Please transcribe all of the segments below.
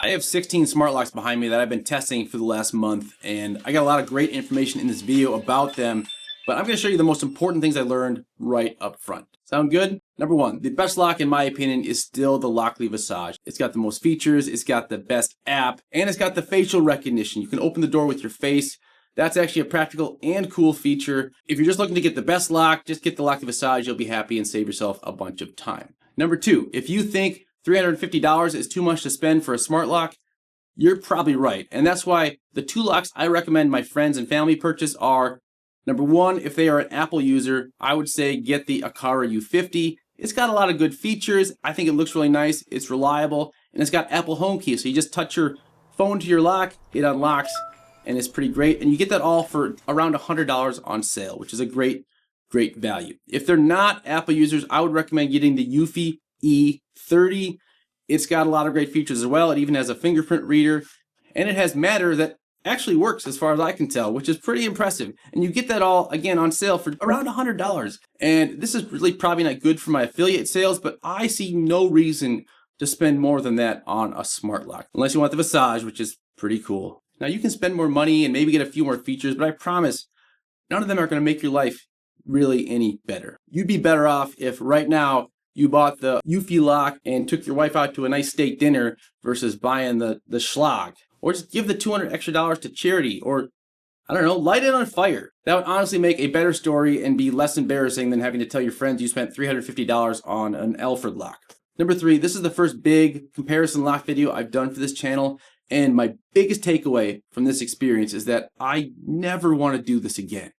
I have 16 smart locks behind me that I've been testing for the last month, and I got a lot of great information in this video about them, but I'm going to show you the most important things I learned right up front. Sound good? Number one, the best lock in my opinion is still the Lockly Visage. It's got the most features, it's got the best app, and it's got the facial recognition. You can open the door with your face. That's actually a practical and cool feature. If you're just looking to get the best lock, just get the Lockly Visage. You'll be happy and save yourself a bunch of time. Number two, if you think $350 is too much to spend for a smart lock, you're probably right. And that's why the two locks I recommend my friends and family purchase are, number one, if they are an Apple user, I would say get the Aqara U50. It's got a lot of good features. I think it looks really nice. It's reliable, and it's got Apple Homekey. So you just touch your phone to your lock, it unlocks, and it's pretty great. And you get that all for around $100 on sale, which is a great value. If they're not Apple users, I would recommend getting the Eufy E30. It's got a lot of great features as well. It even has a fingerprint reader, and it has Matter that actually works as far as I can tell, which is pretty impressive. And you get that all, again, on sale for around $100. And this is really probably not good for my affiliate sales, but I see no reason to spend more than that on a smart lock, unless you want the Visage, which is pretty cool. Now, you can spend more money and maybe get a few more features, but I promise none of them are going to make your life really any better. You'd be better off if right now you bought the Eufy lock and took your wife out to a nice steak dinner versus buying the schlag. Or just give the $200 extra to charity, or I don't know, light it on fire. That would honestly make a better story and be less embarrassing than having to tell your friends you spent $350 on an Alfred lock. Number three, this is the first big comparison lock video I've done for this channel, and my biggest takeaway from this experience is that I never want to do this again.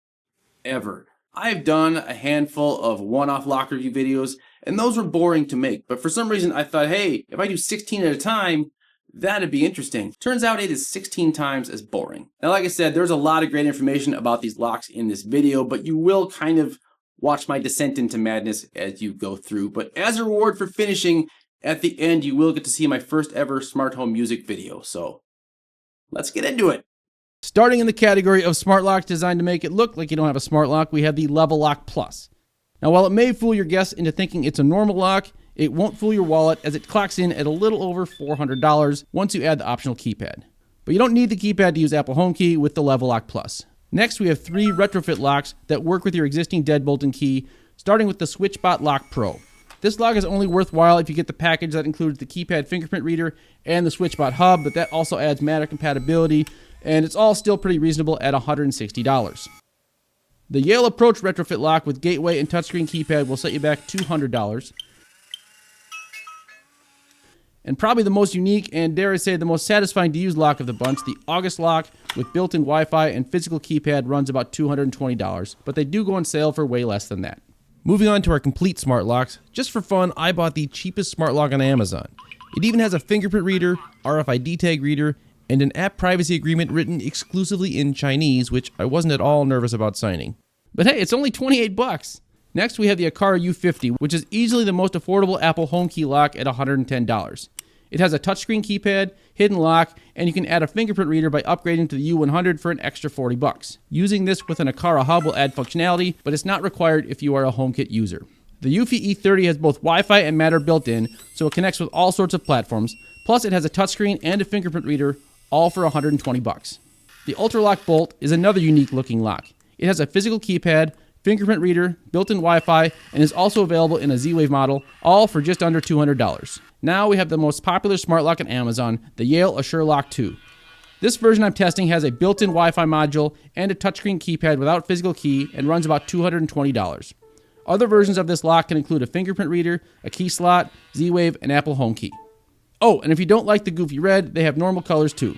Ever. I've done a handful of one-off lock review videos, and those were boring to make, but for some reason I thought, hey, if I do 16 at a time, that'd be interesting. Turns out it is 16 times as boring. Now, like I said, there's a lot of great information about these locks in this video, but you will kind of watch my descent into madness as you go through. But as a reward for finishing, at the end, you will get to see my first ever smart home music video. So let's get into it. Starting in the category of smart locks designed to make it look like you don't have a smart lock, we have the Level Lock Plus. Now, while it may fool your guests into thinking it's a normal lock, it won't fool your wallet as it clocks in at a little over $400 once you add the optional keypad. But you don't need the keypad to use Apple Homekey with the Level Lock Plus. Next, we have three retrofit locks that work with your existing deadbolt and key, starting with the SwitchBot Lock Pro. This lock is only worthwhile if you get the package that includes the keypad fingerprint reader and the SwitchBot hub, but that also adds Matter compatibility, and it's all still pretty reasonable at $160. The Yale Approach retrofit lock with gateway and touchscreen keypad will set you back $200. And probably the most unique and, dare I say, the most satisfying to use lock of the bunch, the August lock with built-in Wi-Fi and physical keypad runs about $220, but they do go on sale for way less than that. Moving on to our complete smart locks, just for fun, I bought the cheapest smart lock on Amazon. It even has a fingerprint reader, RFID tag reader, and an app privacy agreement written exclusively in Chinese, which I wasn't at all nervous about signing. But hey, it's only 28 bucks. Next, we have the Aqara U50, which is easily the most affordable Apple Homekey lock at $110. It has a touchscreen keypad, hidden lock, and you can add a fingerprint reader by upgrading to the U100 for an extra 40 bucks. Using this with an Aqara hub will add functionality, but it's not required if you are a HomeKit user. The Eufy E30 has both Wi-Fi and Matter built in, so it connects with all sorts of platforms. Plus, it has a touchscreen and a fingerprint reader, all for 120 bucks. The Ultralock Bolt is another unique looking lock. It has a physical keypad, fingerprint reader, built-in Wi-Fi, and is also available in a Z-Wave model, all for just under $200. Now we have the most popular smart lock on Amazon, the Yale Assure Lock 2. This version I'm testing has a built-in Wi-Fi module and a touchscreen keypad without physical key and runs about $220. Other versions of this lock can include a fingerprint reader, a key slot, Z-Wave, and Apple Homekey. Oh, and if you don't like the goofy red, they have normal colors too.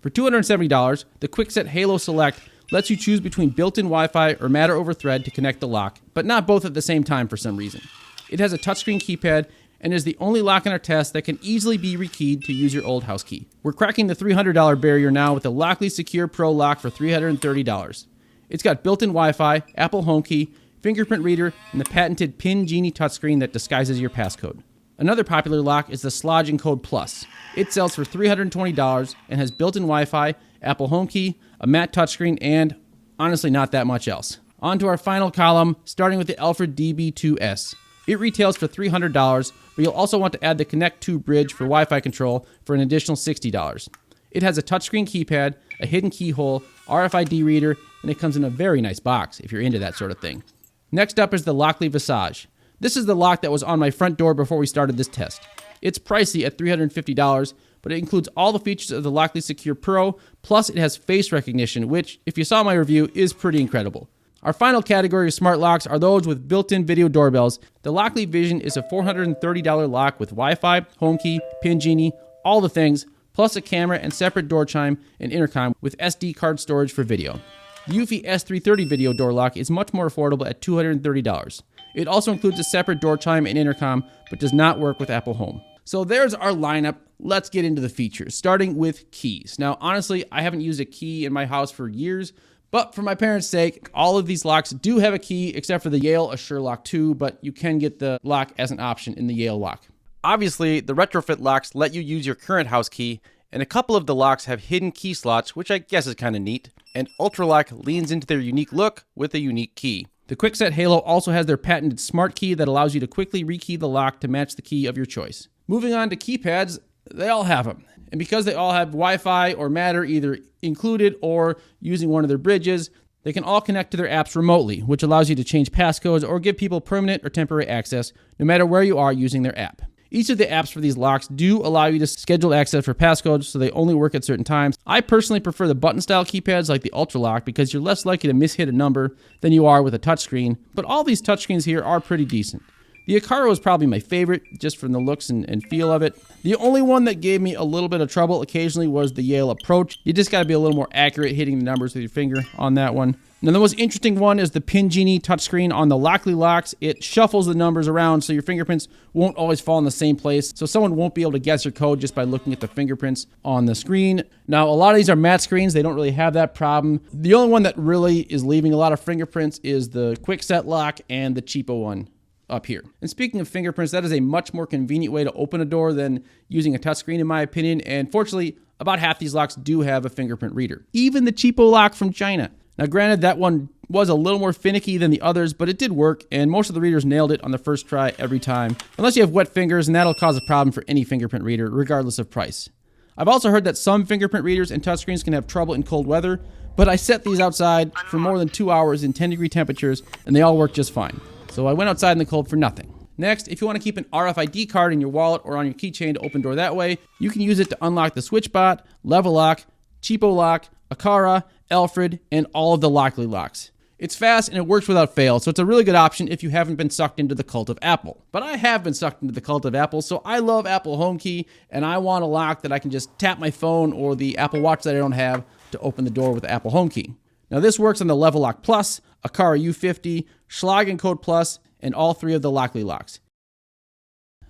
For $270, the Kwikset Halo Select lets you choose between built-in Wi-Fi or Matter over Thread to connect the lock, but not both at the same time for some reason. It has a touchscreen keypad and is the only lock in our test that can easily be rekeyed to use your old house key. We're cracking the $300 barrier now with the Lockly Secure Pro lock for $330. It's got built-in Wi-Fi, Apple Homekey, fingerprint reader, and the patented Pin Genie touchscreen that disguises your passcode. Another popular lock is the Slodge Encode Plus. It sells for $320 and has built-in Wi-Fi, Apple Homekey, a matte touchscreen, and honestly not that much else. On to our final column, starting with the Alfred DB2S. It retails for $300, but you'll also want to add the Connect 2 bridge for Wi-Fi control for an additional $60. It has a touchscreen keypad, a hidden keyhole, RFID reader, and it comes in a very nice box if you're into that sort of thing. Next up is the Lockley Visage. This is the lock that was on my front door before we started this test. It's pricey at $350, but it includes all the features of the Lockley Secure Pro, plus it has face recognition, which, if you saw my review, is pretty incredible. Our final category of smart locks are those with built-in video doorbells. The Lockley Vision is a $430 lock with Wi-Fi, Homekey, Pin Genie, all the things, plus a camera and separate door chime and intercom with SD card storage for video. The Eufy S330 video door lock is much more affordable at $230. It also includes a separate door chime and intercom, but does not work with Apple Home. So there's our lineup. Let's get into the features, starting with keys. Now, honestly, I haven't used a key in my house for years, but for my parents' sake, all of these locks do have a key, except for the Yale Assure Lock 2, but you can get the lock as an option in the Yale lock. Obviously, the retrofit locks let you use your current house key, and a couple of the locks have hidden key slots, which I guess is kind of neat, and Ultralock leans into their unique look with a unique key. The Kwikset Halo also has their patented smart key that allows you to quickly rekey the lock to match the key of your choice. Moving on to keypads, they all have them. And because they all have Wi-Fi or Matter either included or using one of their bridges, they can all connect to their apps remotely, which allows you to change passcodes or give people permanent or temporary access no matter where you are using their app. Each of the apps for these locks do allow you to schedule access for passcodes, so they only work at certain times. I personally prefer the button-style keypads like the Ultralock because you're less likely to mishit a number than you are with a touchscreen, but all these touchscreens here are pretty decent. The Icaro is probably my favorite, just from the looks and feel of it. The only one that gave me a little bit of trouble occasionally was the Yale Approach. You just got to be a little more accurate hitting the numbers with your finger on that one. Now, the most interesting one is the Pin Genie touchscreen on the Lockley locks. It shuffles the numbers around so your fingerprints won't always fall in the same place. So someone won't be able to guess your code just by looking at the fingerprints on the screen. Now, a lot of these are matte screens. They don't really have that problem. The only one that really is leaving a lot of fingerprints is the Kwikset lock and the cheapo one up here. And speaking of fingerprints, that is a much more convenient way to open a door than using a touchscreen, in my opinion. And fortunately, about half these locks do have a fingerprint reader. Even the cheapo lock from China. Now, granted, that one was a little more finicky than the others, but it did work, and most of the readers nailed it on the first try every time. Unless you have wet fingers, and that'll cause a problem for any fingerprint reader, regardless of price. I've also heard that some fingerprint readers and touchscreens can have trouble in cold weather, but I set these outside for more than 2 hours in 10-degree temperatures, and they all work just fine. So I went outside in the cold for nothing. Next, if you want to keep an RFID card in your wallet or on your keychain to open door that way, you can use it to unlock the SwitchBot, Level Lock, Cheapo Lock, Aqara, Alfred, and all of the Lockley locks. It's fast and it works without fail, so it's a really good option if you haven't been sucked into the cult of Apple. But I have been sucked into the cult of Apple, so I love Apple Homekey, and I want a lock that I can just tap my phone or the Apple Watch that I don't have to open the door with the Apple Homekey. Now, this works on the Level Lock Plus, Aqara U50, Schlag and Code Plus, and all three of the Lockley locks.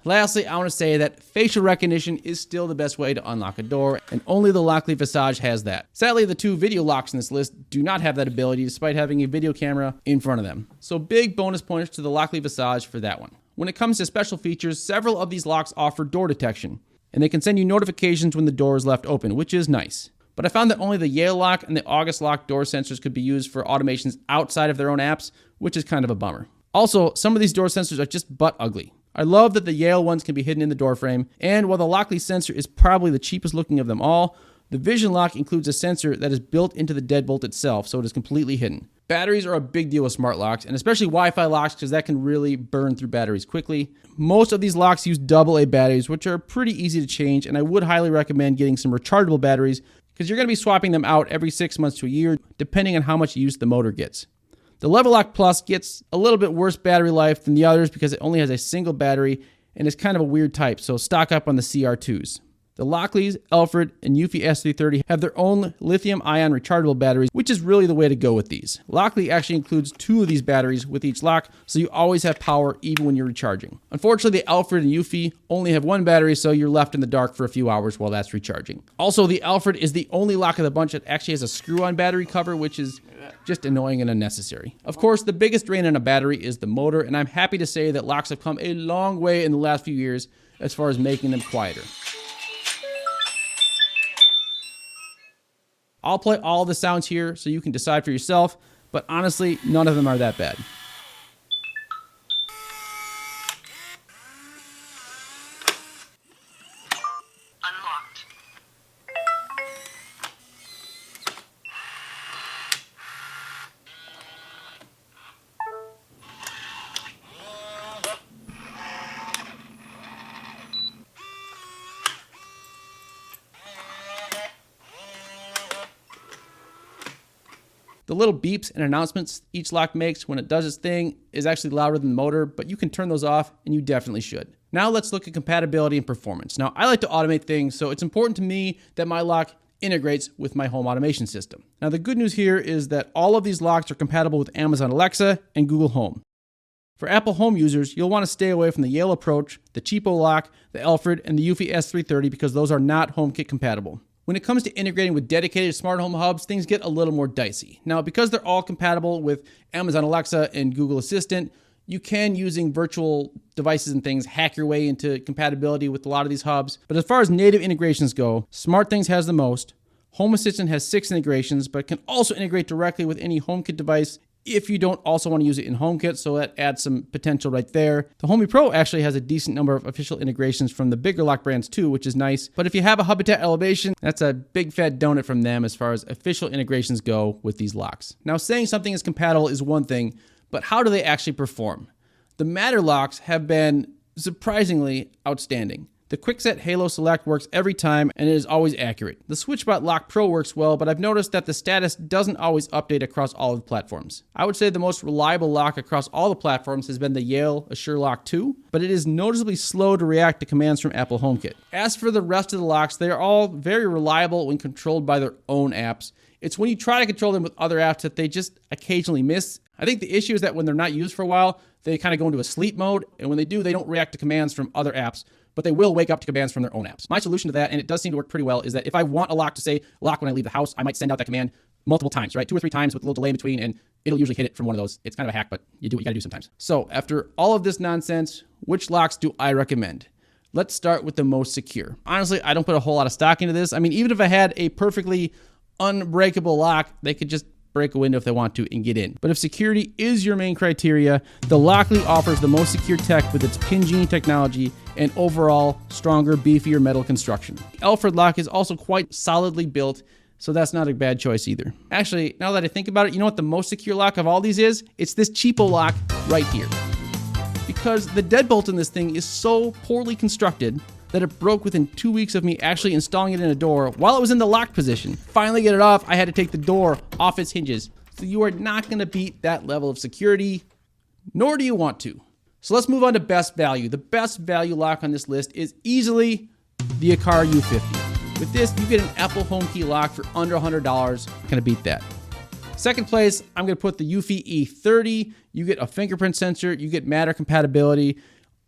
Lastly, I want to say that facial recognition is still the best way to unlock a door, and only the Lockley Visage has that. Sadly, the two video locks in this list do not have that ability despite having a video camera in front of them. So big bonus points to the Lockley Visage for that one. When it comes to special features, several of these locks offer door detection, and they can send you notifications when the door is left open, which is nice. But I found that only the Yale lock and the August lock door sensors could be used for automations outside of their own apps, which is kind of a bummer. Also, some of these door sensors are just butt ugly. I love that the Yale ones can be hidden in the door frame, and while the Lockley sensor is probably the cheapest looking of them all, the Vision lock includes a sensor that is built into the deadbolt itself, so it is completely hidden. Batteries are a big deal with smart locks, and especially Wi-Fi locks, because that can really burn through batteries quickly. Most of these locks use AA batteries, which are pretty easy to change, and I would highly recommend getting some rechargeable batteries, because you're going to be swapping them out every 6 months to a year, depending on how much use the motor gets. The Level Lock Plus gets a little bit worse battery life than the others because it only has a single battery and is kind of a weird type, so stock up on the CR2s. The Lockleys, Alfred, and Eufy S330 have their own lithium-ion rechargeable batteries, which is really the way to go with these. Lockley actually includes 2 of these batteries with each lock, so you always have power even when you're recharging. Unfortunately, the Alfred and Eufy only have 1 battery, so you're left in the dark for a few hours while that's recharging. Also, the Alfred is the only lock of the bunch that actually has a screw-on battery cover, which is just annoying and unnecessary. Of course, the biggest drain on a battery is the motor, and I'm happy to say that locks have come a long way in the last few years as far as making them quieter. I'll play all the sounds here so you can decide for yourself, but honestly, none of them are that bad. The little beeps and announcements each lock makes when it does its thing is actually louder than the motor, but you can turn those off, and you definitely should. Now let's look at compatibility and performance. Now, I like to automate things, so it's important to me that my lock integrates with my home automation system. Now, the good news here is that all of these locks are compatible with Amazon Alexa and Google Home. For Apple Home users, you'll want to stay away from the Yale Approach, the Cheapo lock, the Alfred, and the Eufy S330 because those are not HomeKit compatible. When it comes to integrating with dedicated smart home hubs, things get a little more dicey. Now, because they're all compatible with Amazon Alexa and Google Assistant, you can, using virtual devices and things, hack your way into compatibility with a lot of these hubs. But as far as native integrations go, SmartThings has the most. Home Assistant has 6 integrations, but can also integrate directly with any HomeKit device if you don't also want to use it in HomeKit, so that adds some potential right there. The Homey Pro actually has a decent number of official integrations from the bigger lock brands too, which is nice. But if you have a Habitat Elevation, that's a big fat donut from them as far as official integrations go with these locks. Now, saying something is compatible is one thing, but how do they actually perform? The Matter locks have been surprisingly outstanding. The Quickset Halo Select works every time, and it is always accurate. The SwitchBot Lock Pro works well, but I've noticed that the status doesn't always update across all of the platforms. I would say the most reliable lock across all the platforms has been the Yale Assure Lock 2, but it is noticeably slow to react to commands from Apple HomeKit. As for the rest of the locks, they are all very reliable when controlled by their own apps. It's when you try to control them with other apps that they just occasionally miss. I think the issue is that when they're not used for a while, they kind of go into a sleep mode, and when they do, they don't react to commands from other apps, but they will wake up to commands from their own apps. My solution to that, and it does seem to work pretty well, is that if I want a lock to say lock when I leave the house, I might send out that command multiple times, right? 2 or 3 times with a little delay in between, and it'll usually hit it from one of those. It's kind of a hack, but you do what you gotta do sometimes. So after all of this nonsense, which locks do I recommend? Let's start with the most secure. Honestly, I don't put a whole lot of stock into this. I mean, even if I had a perfectly unbreakable lock, they could just break a window if they want to and get in. But if security is your main criteria, the Lockly offers the most secure tech with its pin genie technology and overall stronger, beefier metal construction. The Alfred lock is also quite solidly built, so that's not a bad choice either. Actually, now that I think about it, you know what the most secure lock of all these is? It's this cheapo lock right here. Because the deadbolt in this thing is so poorly constructed that it broke within 2 weeks of me actually installing it in a door while it was in the locked position. Finally get it off, I had to take the door off its hinges. So you are not gonna beat that level of security, nor do you want to. So let's move on to best value. The best value lock on this list is easily the Aqara U50. With this, you get an Apple HomeKey lock for under $100. Gonna beat that. Second place, I'm gonna put the Eufy E30. You get a fingerprint sensor, you get Matter compatibility,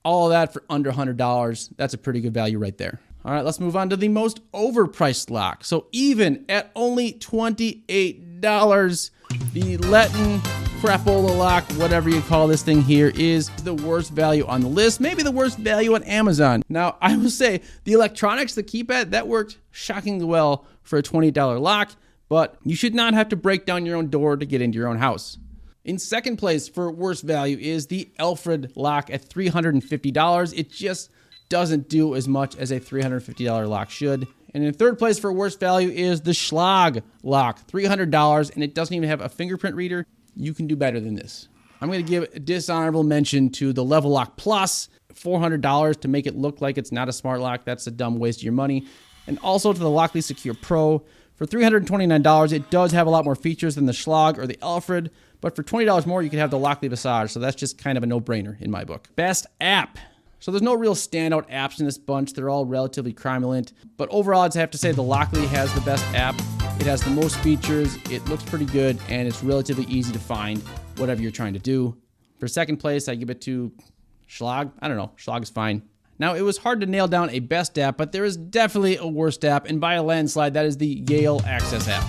all of that for under $100. That's a pretty good value right there. All right, let's move on to the most overpriced lock. So even at only $28, the Letten Crapola lock, whatever you call this thing here, is the worst value on the list. Maybe the worst value on Amazon. Now, I will say the electronics, the keypad, that worked shockingly well for a $28 lock, but you should not have to break down your own door to get into your own house. In second place for worst value is the Alfred lock at $350. It just doesn't do as much as a $350 lock should. And in third place for worst value is the Schlag lock, $300, and it doesn't even have a fingerprint reader. You can do better than this. I'm going to give a dishonorable mention to the Level Lock Plus, $400 to make it look like it's not a smart lock. That's a dumb waste of your money. And also to the Lockly Secure Pro. For $329, it does have a lot more features than the Schlag or the Alfred, but for $20 more, you can have the Lockly Visage, so that's just kind of a no-brainer in my book. Best app. So there's no real standout apps in this bunch. They're all relatively crime-lent, but overall, I'd have to say the Lockly has the best app. It has the most features, it looks pretty good, and it's relatively easy to find whatever you're trying to do. For second place, I give it to Schlag. I don't know, Schlag is fine. Now, it was hard to nail down a best app, but there is definitely a worst app, and by a landslide, that is the Yale Access app.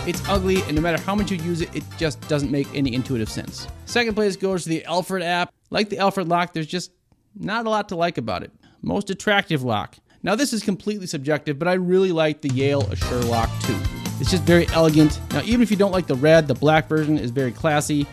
It's ugly, and no matter how much you use it, it just doesn't make any intuitive sense. Second place goes to the Alfred app. Like the Alfred lock, there's just not a lot to like about it. Most attractive lock. Now, this is completely subjective, but I really like the Yale Assure Lock 2. It's just very elegant. Now, even if you don't like the red, the black version is very classy.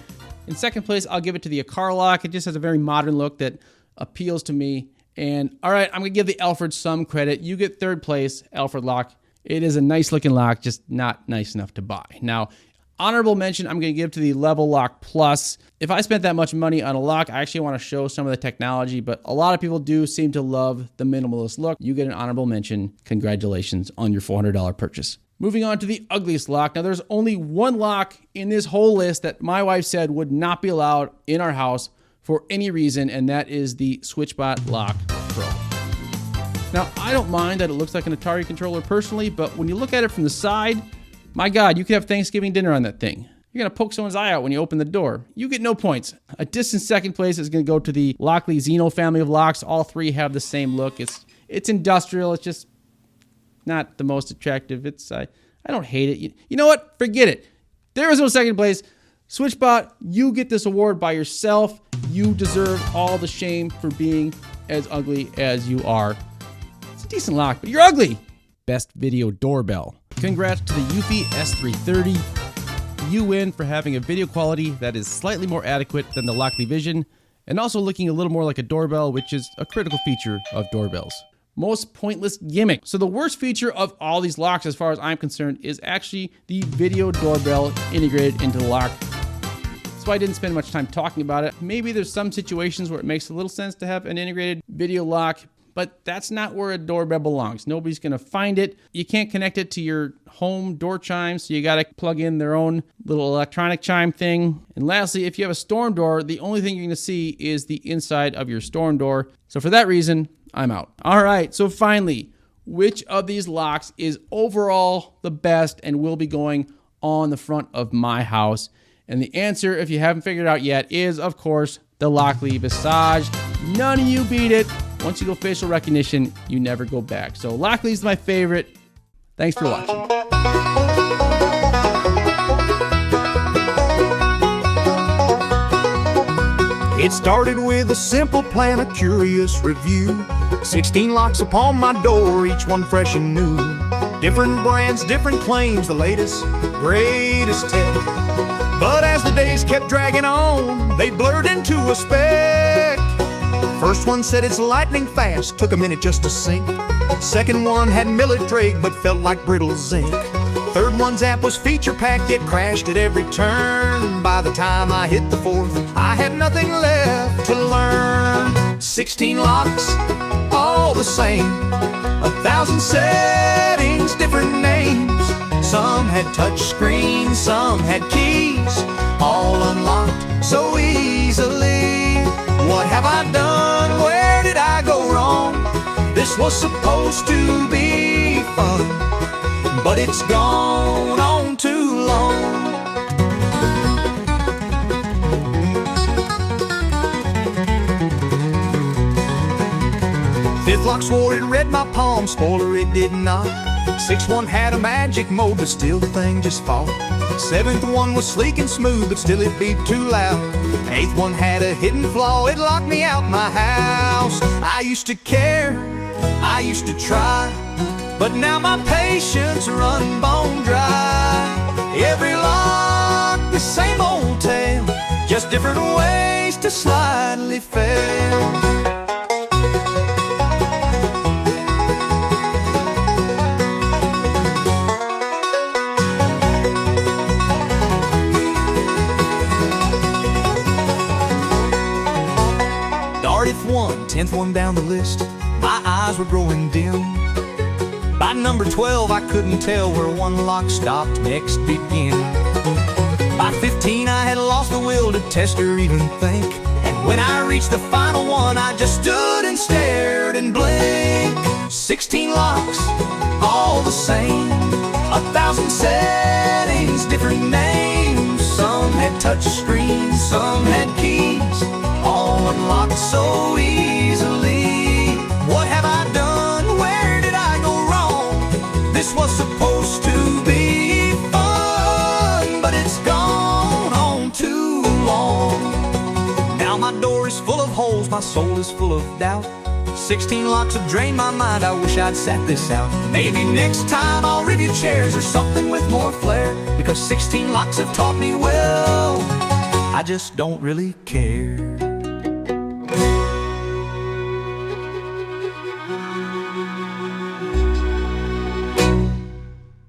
In second place, I'll give it to the Aqara lock. It just has a very modern look that appeals to me. And all right, I'm gonna give the Alfred some credit. You get third place, Alfred lock. It is a nice looking lock, just not nice enough to buy. Now, honorable mention I'm gonna give to the Level Lock Plus. If I spent that much money on a lock, I actually wanna show some of the technology, but a lot of people do seem to love the minimalist look. You get an honorable mention. Congratulations on your $400 purchase. Moving on to the ugliest lock. Now there's only one lock in this whole list that my wife said would not be allowed in our house for any reason, and that is the SwitchBot Lock Pro. Now I don't mind that it looks like an Atari controller personally, but when you look at it from the side, my God, you could have Thanksgiving dinner on that thing. You're gonna poke someone's eye out when you open the door. You get no points. A distant second place is gonna go to the Lockley Xeno family of locks. All three have the same look. It's industrial. It's just not the most attractive. I don't hate it. You know what? Forget it. There is no second place. SwitchBot, you get this award by yourself. You deserve all the shame for being as ugly as you are. It's a decent lock, but you're ugly. Best video doorbell. Congrats to the Eufy S330. You win for having a video quality that is slightly more adequate than the Lockley Vision, and also looking a little more like a doorbell, which is a critical feature of doorbells. Most pointless gimmick. So the worst feature of all these locks, as far as I'm concerned, is actually the video doorbell integrated into the lock. That's why I didn't spend much time talking about it. Maybe there's some situations where it makes a little sense to have an integrated video lock, but that's not where a doorbell belongs. Nobody's gonna find it. You can't connect it to your home door chime, so you gotta plug in their own little electronic chime thing. And lastly, if you have a storm door, the only thing you're gonna see is the inside of your storm door. So for that reason, I'm out. All right, so finally, which of these locks is overall the best and will be going on the front of my house? And the answer, if you haven't figured it out yet, is, of course, the Lockley Visage. None of you beat it. Once you go facial recognition, you never go back. So Lockley's my favorite. Thanks for watching. It started with a simple plan, a curious review. 16 locks upon my door, each one fresh and new. Different brands, different claims, the latest, greatest tech. But as the days kept dragging on, they blurred into a spec. First one said it's lightning fast, took a minute just to sync. Second one had millet but felt like brittle zinc. Third one's app was feature-packed, it crashed at every turn. By the time I hit the fourth, I had nothing left to learn. 16 locks, all the same. 1,000 settings, different names. Some had touch screens, some had keys, all unlocked so easily. What have I done? Where did I go wrong? This was supposed to be fun, but it's gone on too long. Fifth lock swore it read my palm, spoiler it did not. Sixth one had a magic mode, but still the thing just fought. Seventh one was sleek and smooth, but still it beeped too loud. Eighth one had a hidden flaw, it locked me out my house. I used to care, I used to try, but now my patience run bone dry. Every lock, the same old tale, just different ways to slightly fail. Darteth one, 10th one down the list, my eyes were growing dim. By number 12, I couldn't tell where one lock stopped, next begin. By 15, I had lost the will to test or even think. And when I reached the final one, I just stood and stared and blinked. 16 locks, all the same. 1,000 settings, different names. Some had touch screens, some had keys, all unlocked so easily. What have I done? Where did I go wrong? This was supposed to be fun, but it's gone on too long. Now my door is full of holes, my soul is full of doubt. 16 locks have drained my mind, I wish I'd sat this out. Maybe next time I'll review chairs or something with more flair, because 16 locks have taught me well, I just don't really care.